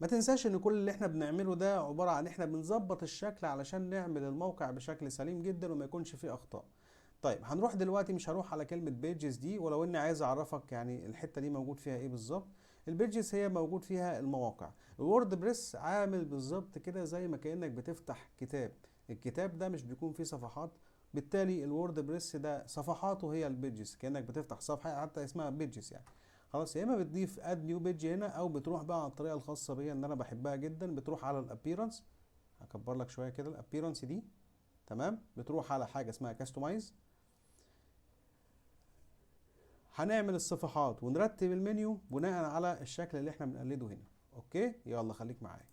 ما تنساش ان كل اللي احنا بنعمله ده عبارة عن احنا بنظبط الشكل علشان نعمل الموقع بشكل سليم جدا وما يكونش فيه اخطاء. طيب هنروح دلوقتي، مش هروح على كلمة بيجز دي، ولو اني عايز اعرفك يعني الحتة دي موجود فيها ايه بالظبط. البيجز هي موجود فيها المواقع. الوورد بريس عامل بالظبط كده زي ما كأنك بتفتح كتاب. الكتاب ده مش بيكون فيه صفحات، بالتالي الوورد بريس ده صفحاته هي البيجز، كأنك بتفتح صفحة حتى اسمها بيجز يعني. خلاص، يا اما بتضيف اد نيو بيج هنا، او بتروح بقى على الطريقه الخاصه بيا ان انا بحبها جدا، بتروح على الابيرنس. هكبر لك شويه كده الابيرنس دي. تمام، بتروح على حاجه اسمها كاستمايز. هنعمل الصفحات ونرتب المنيو بناء على الشكل اللي احنا بنقلده هنا. اوكي، يلا خليك معايا.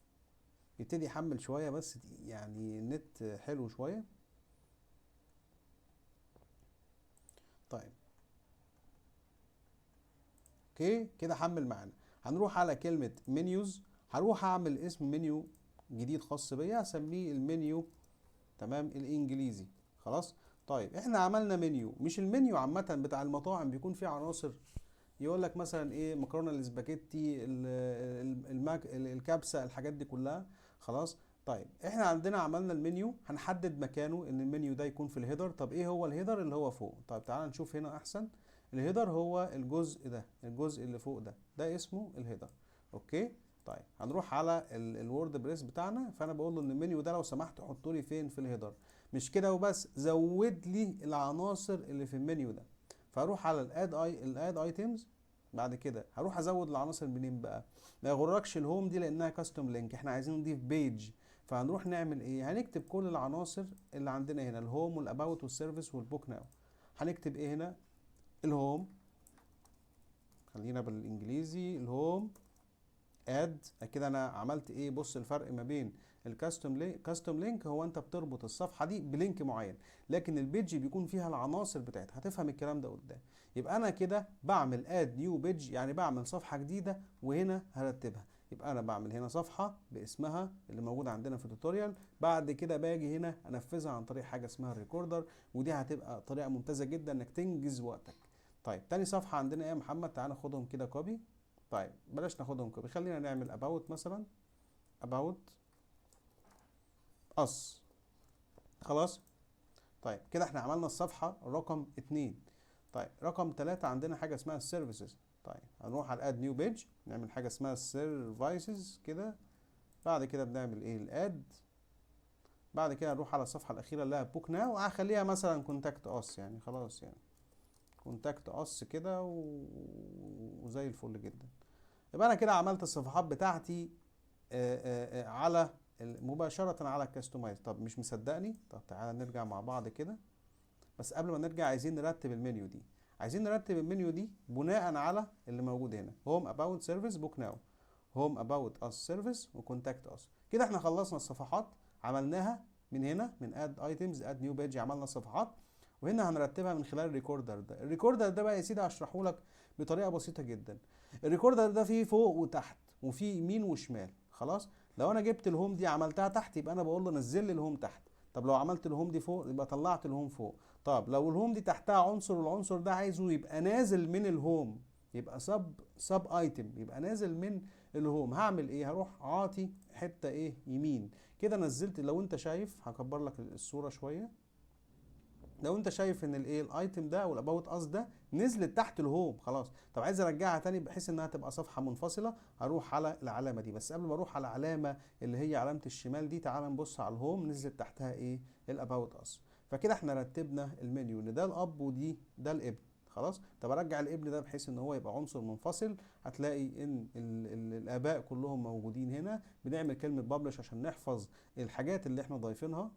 يبتدي يحمل شويه بس، يعني النت حلو شويه. طيب اوكي كده حمل معانا. هنروح على كلمه منيوز، هروح اعمل اسم منيو جديد خاص بيا، هسميه المنيو، تمام، الانجليزي. خلاص. طيب احنا عملنا منيو، مش المنيو عامه بتاع المطاعم بيكون فيه عناصر، يقول لك مثلا ايه، مكرونه الاسباجيتي، الماك، الكبسه، الحاجات دي كلها. خلاص. طيب احنا عندنا عملنا المنيو، هنحدد مكانه ان المنيو ده يكون في الهيدر. طب ايه هو الهيدر؟ اللي هو فوق. طيب تعال نشوف هنا احسن. الهيدر هو الجزء ده، الجزء اللي فوق ده، ده اسمه الهيدر. اوكي. طيب هنروح على الوورد بريس بتاعنا، فانا بقول له ان المنيو ده لو سمحت حطه لي فين؟ في الهيدر. مش كده وبس، زود لي العناصر اللي في المنيو ده. فاروح على الاد ايتمز. بعد كده هروح ازود العناصر منين بقى؟ ما يغركش الهوم دي لانها كاستوم لينك، احنا عايزين نضيف بيج. فهنروح نعمل ايه؟ هنكتب كل العناصر اللي عندنا هنا، الهوم والاباوت والسيرفيس والبوك ناو. هنكتب ايه هنا؟ الهوم، خلينا بالانجليزي، الهوم اد. كده انا عملت ايه؟ بص الفرق ما بين الكاستوم لينك، كاستوم لينك هو انت بتربط الصفحه دي بلينك معين، لكن البيج بيكون فيها العناصر بتاعتها. هتفهم الكلام ده قدام. يبقى انا كده بعمل اد نيو بيج، يعني بعمل صفحه جديده وهنا هرتبها. يبقى انا بعمل هنا صفحه باسمها اللي موجود عندنا في التوتوريال، بعد كده باجي هنا انفذها عن طريق حاجه اسمها الريكوردر، ودي هتبقى طريقه ممتازه جدا انك تنجز وقتك. طيب تاني صفحه عندنا ايه يا محمد؟ تعال ناخدهم كده كوبي. طيب بلاش ناخدهم كوبي، خلينا نعمل about مثلا، about us. خلاص. طيب كده احنا عملنا الصفحة رقم 2. طيب رقم 3 عندنا حاجة اسمها السيرفيسز. طيب هنروح على اد نيو بيج، نعمل حاجة اسمها السيرفيسز كده. بعد كده بنعمل ايه؟ الاد. بعد كده نروح على الصفحة الأخيرة اللي هي بوك ناو، هخليها مثلا كونتاكت اس، يعني خلاص يعني كونتاكت اس كده وزي الفل جدا. يبقى انا كده عملت الصفحات بتاعتي على مباشرة على الكاستمايز. طب مش مصدقني؟ طب تعالى نرجع مع بعض كده. بس قبل ما نرجع عايزين نرتب المنيو دي. عايزين نرتب المنيو دي بناء على اللي موجود هنا، هوم اباوت سيرفيس بوك ناو، هوم اباوت اس سيرفيس وكونتاكت اس. كده احنا خلصنا الصفحات، عملناها من هنا من اد ايتمز اد نيو بيج، عملنا الصفحات. وهنا هنرتبها من خلال الريكوردر ده. الريكوردر ده بقى يا سيدي هشرحه لك بطريقه بسيطه جدا. الريكوردر ده فيه فوق وتحت وفيه يمين وشمال. خلاص. لو انا جبت الهوم دي عملتها تحت، يبقى انا بقول له نزل لي الهوم تحت. طب لو عملت الهوم دي فوق، يبقى طلعت الهوم فوق. طب لو الهوم دي تحتها عنصر والعنصر ده عايزه يبقى نازل من الهوم، يبقى سب ايتم، يبقى نازل من الهوم، هعمل ايه؟ هروح عاطي حته ايه؟ يمين. كده نزلت. لو انت شايف، هكبر لك الصوره شويه. لو انت شايف ان الايه، الايتم ده او الاباوت اس ده نزلت تحت الهوم، خلاص. طب عايز ارجعها تاني بحيث انها تبقى صفحه منفصله، هروح على العلامه دي. بس قبل ما اروح على العلامه اللي هي علامه الشمال دي، تعال نبص على الهوم، نزلت تحتها ايه؟ الاباوت اس. فكده احنا رتبنا المنيو ان ده الاب ودي ده الابن. خلاص. طب ارجع الابن ده بحيث ان هو يبقى عنصر منفصل. هتلاقي ان ال الاباء كلهم موجودين هنا. بنعمل كلمه بابلش عشان نحفظ الحاجات اللي احنا ضايفينها.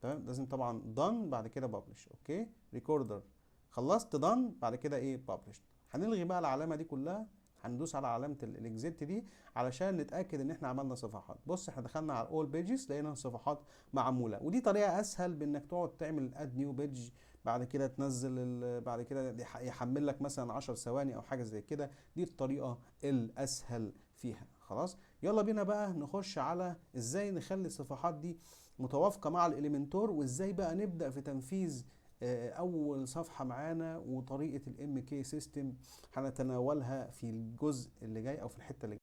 تمام. لازم طبعا done بعد كده publish. اوكي. ريكوردر خلصت done، بعد كده ايه؟ publish. هنلغي بقى العلامه دي كلها، هندوس على علامه الاكزيت دي علشان نتاكد ان احنا عملنا صفحات. بص احنا دخلنا على all pages لقينا الصفحات معموله، ودي طريقه اسهل بانك تقعد تعمل اد نيو بيج. بعد كده تنزل بعد كده يحمل لك مثلا 10 ثواني او حاجه زي كده. دي الطريقه الاسهل فيها. خلاص. يلا بينا بقى نخش على ازاي نخلي الصفحات دي متوافقة مع الإليمنتور، وإزاي بقى نبدأ في تنفيذ أول صفحة معانا. وطريقة الام كي سيستم هنتناولها في الجزء اللي جاي أو في الحتة اللي جاي.